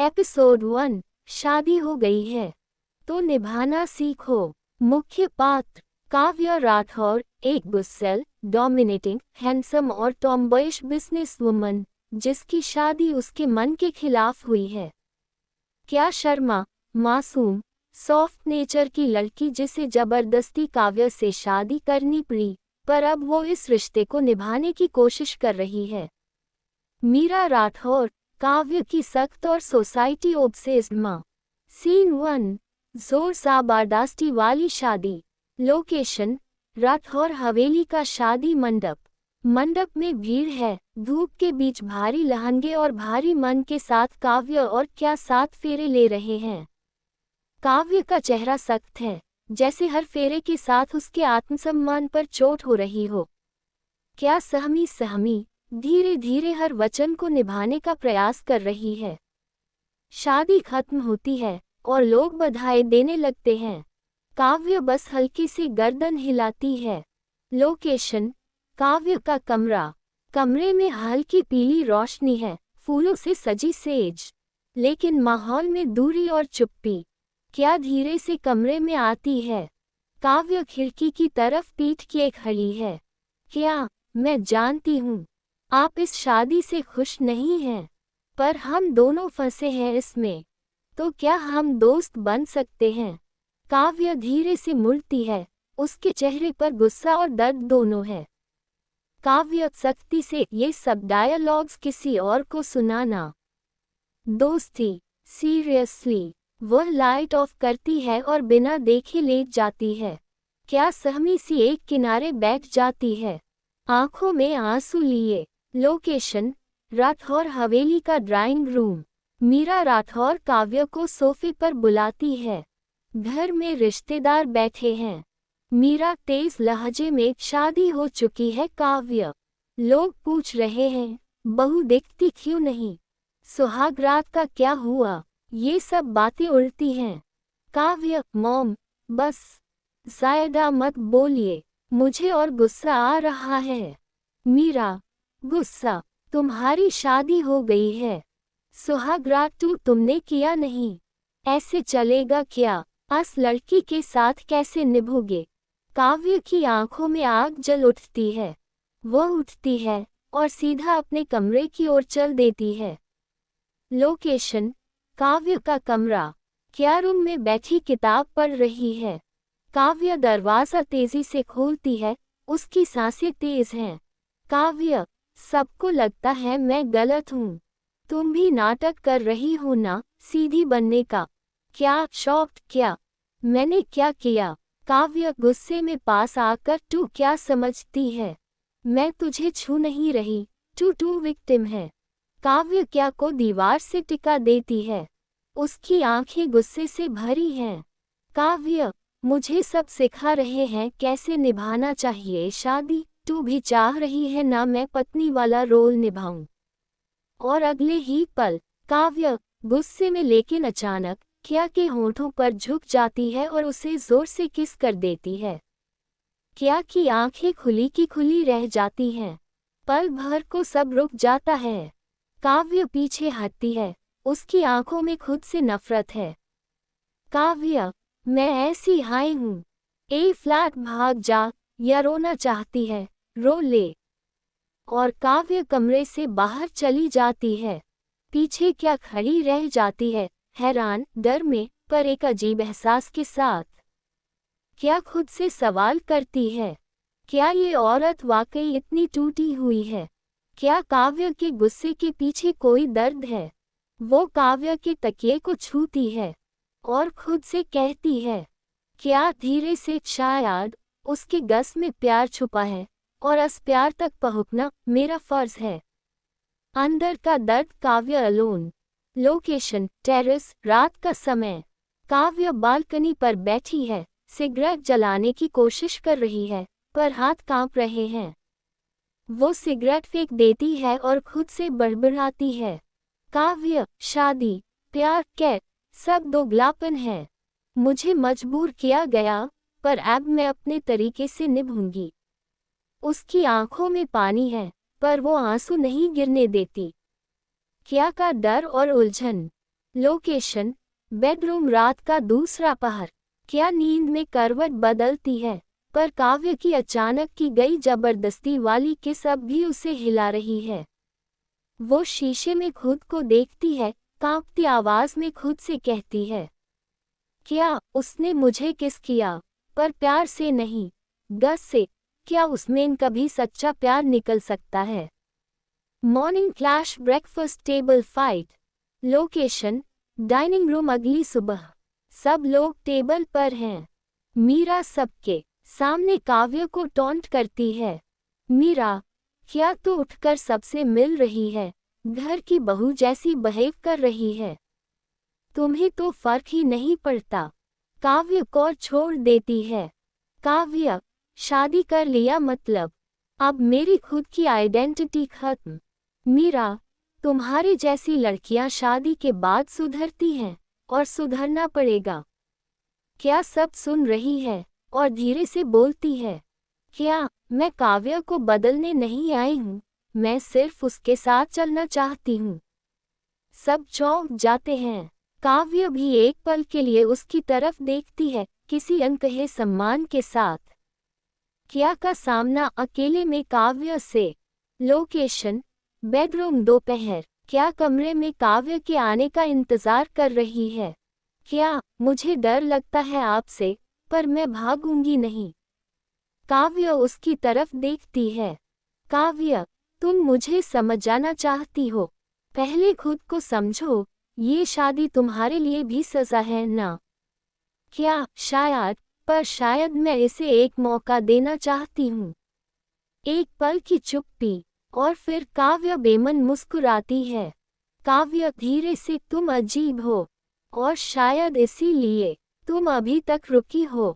Episode 1। शादी हो गई है तो निभाना सीखो। मुख्य पात्र काव्या राठौर, एक गुस्सैल, डोमिनेटिंग, हैंडसम और टॉमबॉयिश बिजनेस वुमन, जिसकी शादी उसके मन के खिलाफ हुई है। क्या शर्मा, मासूम, सॉफ्ट नेचर की लड़की जिसे जबरदस्ती काव्य से शादी करनी पड़ी, पर अब वो इस रिश्ते को निभाने की कोशिश कर रही है। मीरा राठौर, काव्य की सख्त और सोसाइटी ऑब्सेस्ड माँ। सीन 1। जोर जबरदस्ती वाली शादी। लोकेशन राठौर हवेली का शादी मंडप। मंडप में भीड़ है, धूप के बीच भारी लहंगे और भारी मन के साथ काव्य और क्या 7 फेरे ले रहे हैं। काव्य का चेहरा सख्त है, जैसे हर फेरे के साथ उसके आत्मसम्मान पर चोट हो रही हो। क्या सहमी धीरे धीरे हर वचन को निभाने का प्रयास कर रही है। शादी खत्म होती है और लोग बधाई देने लगते हैं। काव्य बस हल्की सी गर्दन हिलाती है। लोकेशन काव्य का कमरा। कमरे में हल्की पीली रोशनी है, फूलों से सजी सेज, लेकिन माहौल में दूरी और चुप्पी। क्या धीरे से कमरे में आती है। काव्य खिड़की की तरफ पीठ किए खड़ी है। क्या मैं जानती हूँ आप इस शादी से खुश नहीं हैं, पर हम दोनों फंसे हैं इसमें, तो क्या हम दोस्त बन सकते हैं। काव्य धीरे से मुड़ती है, उसके चेहरे पर गुस्सा और दर्द दोनों है। काव्य सख्ती से ये सब डायलॉग्स किसी और को सुनाना। दोस्ती, सीरियसली। वह लाइट ऑफ करती है और बिना देखे लेट जाती है। क्या सहमी सी एक किनारे बैठ जाती है, आंखों में आंसू लिए। लोकेशन राठौर हवेली का ड्राइंग रूम। मीरा राठौर काव्य को सोफे पर बुलाती है। घर में रिश्तेदार बैठे हैं। मीरा तेज लहजे में, शादी हो चुकी है काव्य। लोग पूछ रहे हैं, बहू दिखती क्यों नहीं, सुहागरात का क्या हुआ, ये सब बातें उड़ती हैं। काव्य, मॉम, बस ज़्यादा मत बोलिए, मुझे और गुस्सा आ रहा है। मीरा, गुस्सा, तुम्हारी शादी हो गई है, सुहागरात तुमने किया नहीं, ऐसे चलेगा क्या, इस लड़की के साथ कैसे निभोगे। काव्य की आंखों में आग जल उठती है। वह उठती है और सीधा अपने कमरे की ओर चल देती है। लोकेशन काव्य का कमरा। क्या रूम में बैठी किताब पढ़ रही है। काव्य दरवाज़ा तेजी से खोलती है, उसकी सांसें तेज हैं। काव्य, सबको लगता है मैं गलत हूँ, तुम भी नाटक कर रही हो ना सीधी बनने का। क्या शॉक्ड, क्या मैंने क्या किया। काव्य गुस्से में पास आकर, तू क्या समझती है, मैं तुझे छू नहीं रही, तू विक्टिम है। काव्य क्या को दीवार से टिका देती है, उसकी आंखें गुस्से से भरी हैं। काव्य, मुझे सब सिखा रहे हैं कैसे निभाना चाहिए शादी, तू भी चाह रही है ना मैं पत्नी वाला रोल निभाऊं। और अगले ही पल काव्य गुस्से में, लेकिन अचानक क्या के होंठों पर झुक जाती है और उसे जोर से किस कर देती है। क्या की आंखें खुली की खुली रह जाती हैं। पल भर को सब रुक जाता है। काव्य पीछे हटती है, उसकी आंखों में खुद से नफरत है। काव्य, मैं ऐसी हाई हूँ, ए फ्लैट भाग जा, या रोना चाहती है, रो ले। और काव्य कमरे से बाहर चली जाती है। पीछे क्या खड़ी रह जाती है, हैरान, डर में, पर एक अजीब एहसास के साथ। क्या खुद से सवाल करती है, क्या ये औरत वाकई इतनी टूटी हुई है। क्या काव्य के गुस्से के पीछे कोई दर्द है। वो काव्य के तकिए को छूती है और खुद से कहती है, क्या धीरे से, शायद उसके गस में प्यार छुपा है और इस प्यार तक पहुंचना मेरा फर्ज है। अंदर का दर्द। काव्य अलोन। लोकेशन टेरेस, रात का समय। काव्य बालकनी पर बैठी है, सिगरेट जलाने की कोशिश कर रही है, पर हाथ कांप रहे हैं। वो सिगरेट फेंक देती है और खुद से बड़बड़ाती है, काव्य, शादी, प्यार, कैद, सब दोगलापन है। मुझे मजबूर किया गया, पर अब मैं अपने तरीके से निभूंगी। उसकी आंखों में पानी है, पर वो आंसू नहीं गिरने देती। क्या का डर और उलझन। Location, bedroom. रात का दूसरा पहर। क्या नींद में करवट बदलती है, पर काव्य की अचानक की गई जबरदस्ती वाली किस अब भी उसे हिला रही है। वो शीशे में खुद को देखती है, कांपती आवाज में खुद से कहती है, क्या उसने मुझे किस किया, पर प्यार से नहीं, गस से। क्या उसमें कभी सच्चा प्यार निकल सकता है। Morning clash, breakfast table fight. Location, dining room. अगली सुबह सब लोग टेबल पर हैं। मीरा सबके सामने काव्य को टॉन्ट करती है, मीरा, क्या तू उठकर सबसे मिल रही है, घर की बहू जैसी बिहेव कर रही है, तुम्हें तो फर्क ही नहीं पड़ता। काव्य को छोड़ देती है। काव्य, शादी कर लिया मतलब अब मेरी खुद की आइडेंटिटी खत्म। मीरा, तुम्हारी जैसी लड़कियां शादी के बाद सुधरती हैं, और सुधरना पड़ेगा। क्या सब सुन रही है, और धीरे से बोलती है, क्या मैं काव्य को बदलने नहीं आई हूँ, मैं सिर्फ उसके साथ चलना चाहती हूँ। सब चौंक जाते हैं। काव्य भी एक पल के लिए उसकी तरफ देखती है, किसी अनकहे सम्मान के साथ। क्या का सामना अकेले में काव्य से। Location, bedroom. दोपहर। क्या कमरे में काव्य के आने का इंतजार कर रही है। क्या मुझे डर लगता है आपसे, पर मैं भागूंगी नहीं। काव्य उसकी तरफ देखती है। काव्य, तुम मुझे समझ जाना चाहती हो, पहले खुद को समझो, ये शादी तुम्हारे लिए भी सजा है ना। क्या शायद, पर शायद मैं इसे एक मौका देना चाहती हूँ। एक पल की चुप्पी, और फिर काव्य बेमन मुस्कुराती है। काव्य धीरे से, तुम अजीब हो, और शायद इसीलिए तुम अभी तक रुकी हो।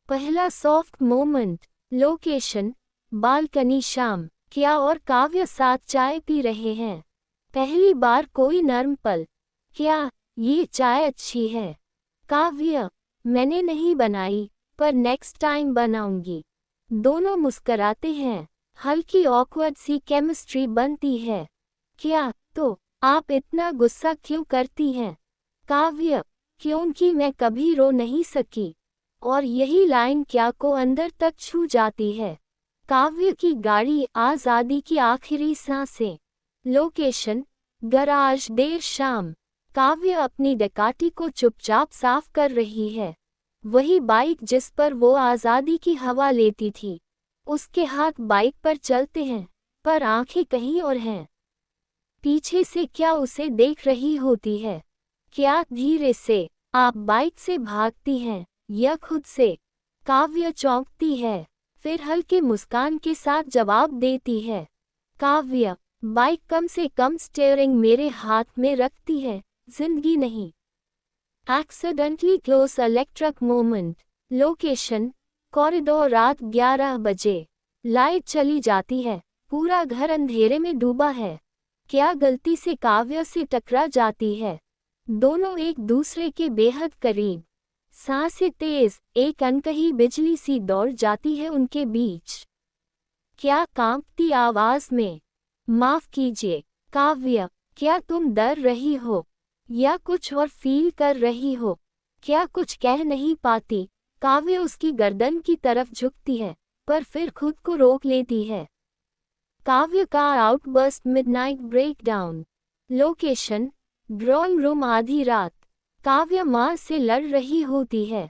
पहला सॉफ्ट मोमेंट। Location, balcony. शाम। क्या और काव्य साथ चाय पी रहे हैं। पहली बार कोई नर्म पल। क्या ये चाय अच्छी है। काव्य, मैंने नहीं बनाई, पर नेक्स्ट टाइम बनाऊंगी। दोनों मुस्कराते हैं। हल्की ऑकवर्ड सी केमिस्ट्री बनती है। क्या तो आप इतना गुस्सा क्यों करती हैं। काव्य, क्योंकि मैं कभी रो नहीं सकी। और यही लाइन क्या को अंदर तक छू जाती है। काव्य की गाड़ी, आज़ादी की आखिरी सांसें। Location, garage. देर शाम। काव्य अपनी डकाटी को चुपचाप साफ कर रही है। वही बाइक जिस पर वो आज़ादी की हवा लेती थी। उसके हाथ बाइक पर चलते हैं, पर आंखें कहीं और हैं। पीछे से क्या उसे देख रही होती है। क्या धीरे से आप बाइक से भागती हैं, या खुद से। काव्य चौंकती है, फिर हल्के मुस्कान के साथ जवाब देती है। काव्य, बाइक कम से कम स्टीयरिंग मेरे हाथ में रखती है, जिंदगी नहीं। Accidentally close electric moment. Location, corridor. रात 11 बजे। लाइट चली जाती है, पूरा घर अंधेरे में डूबा है। क्या गलती से काव्य से टकरा जाती है। दोनों एक दूसरे के बेहद करीब। सांसें तेज, एक अनकही बिजली सी दौड़ जाती है उनके बीच। क्या कांपती आवाज में, माफ कीजिए काव्य, क्या तुम डर रही हो, या कुछ और फील कर रही हो। क्या कुछ कह नहीं पाती। काव्य उसकी गर्दन की तरफ झुकती है, पर फिर खुद को रोक लेती है। काव्य का outburst, midnight breakdown. Location, drawing room. आधी रात। काव्य माँ से लड़ रही होती है।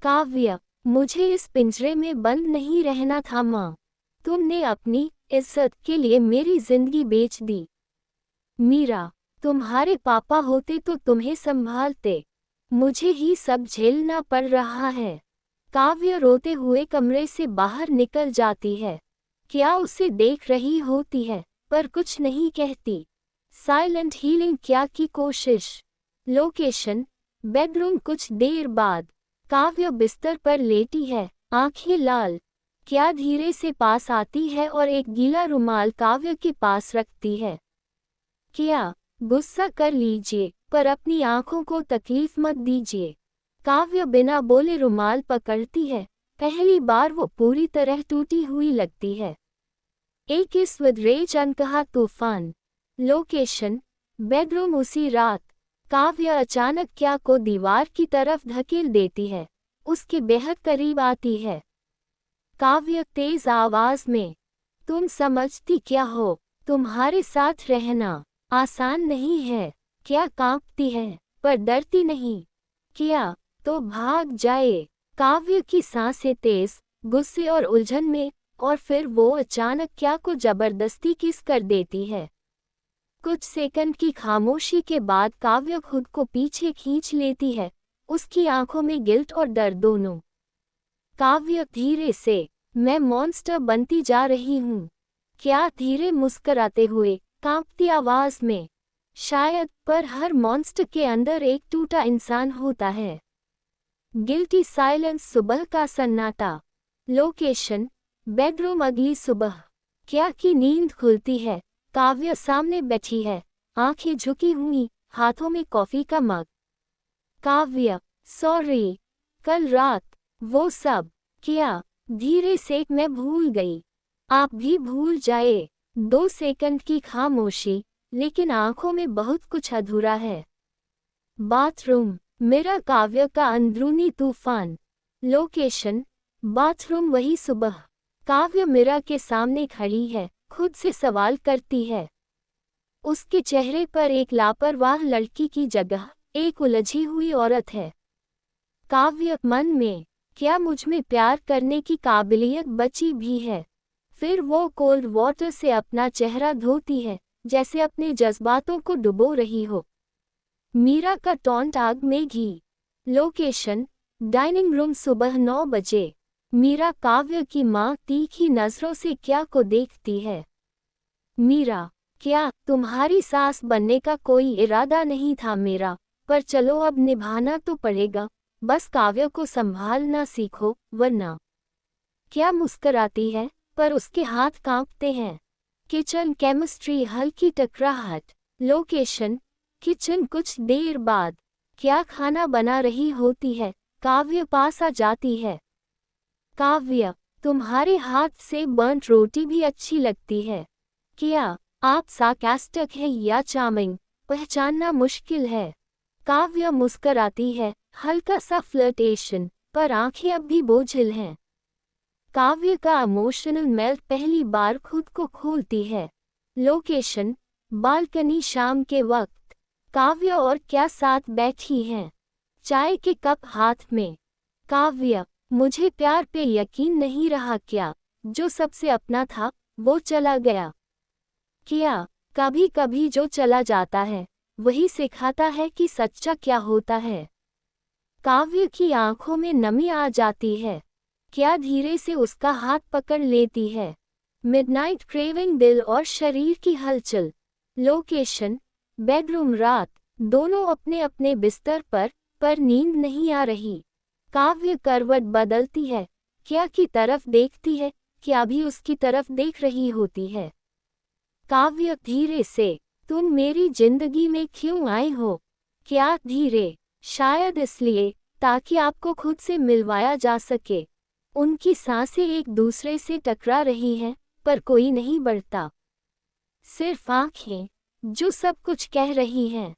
काव्य, मुझे इस पिंजरे में बंद नहीं रहना था माँ, तुमने अपनी इज्जत के लिए मेरी जिंदगी बेच दी। मीरा, तुम्हारे पापा होते तो तुम्हें संभालते, मुझे ही सब झेलना पड़ रहा है। काव्य रोते हुए कमरे से बाहर निकल जाती है। क्या उसे देख रही होती है, पर कुछ नहीं कहती। साइलेंट हीलिंग क्या की कोशिश। Location, bedroom. कुछ देर बाद काव्य बिस्तर पर लेटी है, आंखें लाल। क्या धीरे से पास आती है और एक गीला रुमाल काव्य के पास रखती है। क्या गुस्सा कर लीजिए, पर अपनी आंखों को तकलीफ मत दीजिए। काव्य बिना बोले रुमाल पकड़ती है। पहली बार वो पूरी तरह टूटी हुई लगती है। एक इस विद रेज अनकहा तूफान। Location, bedroom. उसी रात काव्य अचानक क्या को दीवार की तरफ धकेल देती है, उसके बेहद करीब आती है। काव्य तेज आवाज में, तुम समझती क्या हो, तुम्हारे साथ रहना आसान नहीं है। क्या कांपती है, पर डरती नहीं। क्या तो भाग जाए। काव्य की सांसें तेज, गुस्से और उलझन में, और फिर वो अचानक क्या को जबरदस्ती किस कर देती है। कुछ सेकंड की खामोशी के बाद काव्य खुद को पीछे खींच लेती है, उसकी आंखों में गिल्ट और डर दोनों। काव्य धीरे से, मैं मॉन्स्टर बनती जा रही हूँ। क्या धीरे मुस्कराते हुए, कांपती आवाज में, शायद, पर हर मॉन्स्टर के अंदर एक टूटा इंसान होता है। Guilty silence. सुबह का सन्नाटा। Location, bedroom. अगली सुबह क्या की नींद खुलती है। काव्य सामने बैठी है, आंखें झुकी हुई, हाथों में कॉफी का मग। काव्य, सॉरी, कल रात वो सब। क्या धीरे से, मैं भूल गई। आप भी भूल जाए। 2 सेकंड की खामोशी, लेकिन आंखों में बहुत कुछ अधूरा है। बाथरूम, मेरा काव्य का अंदरूनी तूफान। Location, bathroom. वही सुबह काव्य मिरर के सामने खड़ी है, खुद से सवाल करती है। उसके चेहरे पर एक लापरवाह लड़की की जगह एक उलझी हुई औरत है। काव्य मन में, क्या मुझ में प्यार करने की काबिलियत बची भी है। फिर वो कोल्ड वाटर से अपना चेहरा धोती है, जैसे अपने जज्बातों को डुबो रही हो। मीरा का टॉन्ट आग में घी। Location, dining room. सुबह 9 बजे मीरा काव्य की माँ तीखी नजरों से क्या को देखती है। मीरा, क्या तुम्हारी सास बनने का कोई इरादा नहीं था मेरा, पर चलो अब निभाना तो पड़ेगा। बस काव्य को संभालना सीखो, वरना। क्या मुस्कराती है, पर उसके हाथ कांपते हैं। किचन। केमिस्ट्री। हल्की टकराहट। Location, kitchen. कुछ देर बाद क्या खाना बना रही होती है, काव्य पास आ जाती है। काव्य, तुम्हारे हाथ से बर्न्ट रोटी भी अच्छी लगती है। क्या आप सार्कास्टिक हैं या चार्मिंग, पहचानना मुश्किल है। काव्य मुस्कराती है, हल्का सा फ्लर्टेशन, पर आंखें अब भी बोझिल हैं। काव्य का इमोशनल मेल्ट पहली बार खुद को खोलती है। Location, balcony. शाम के वक्त काव्य और क्या साथ बैठी हैं, चाय के कप हाथ में। काव्य, मुझे प्यार पे यकीन नहीं रहा। क्या जो सबसे अपना था वो चला गया। क्या कभी कभी जो चला जाता है वही सिखाता है कि सच्चा क्या होता है। काव्य की आंखों में नमी आ जाती है। क्या धीरे से उसका हाथ पकड़ लेती है। Midnight craving. दिल और शरीर की हलचल। Location, bedroom. रात दोनों अपने अपने बिस्तर पर नींद नहीं आ रही। काव्य करवट बदलती है, क्या की तरफ देखती है, क्या भी उसकी तरफ देख रही होती है। काव्य धीरे से, तुम मेरी जिंदगी में क्यों आए हो। क्या धीरे, शायद इसलिए ताकि आपको खुद से मिलवाया जा सके। उनकी सांसें एक दूसरे से टकरा रही हैं, पर कोई नहीं बढ़ता। सिर्फ आंखें जो सब कुछ कह रही हैं।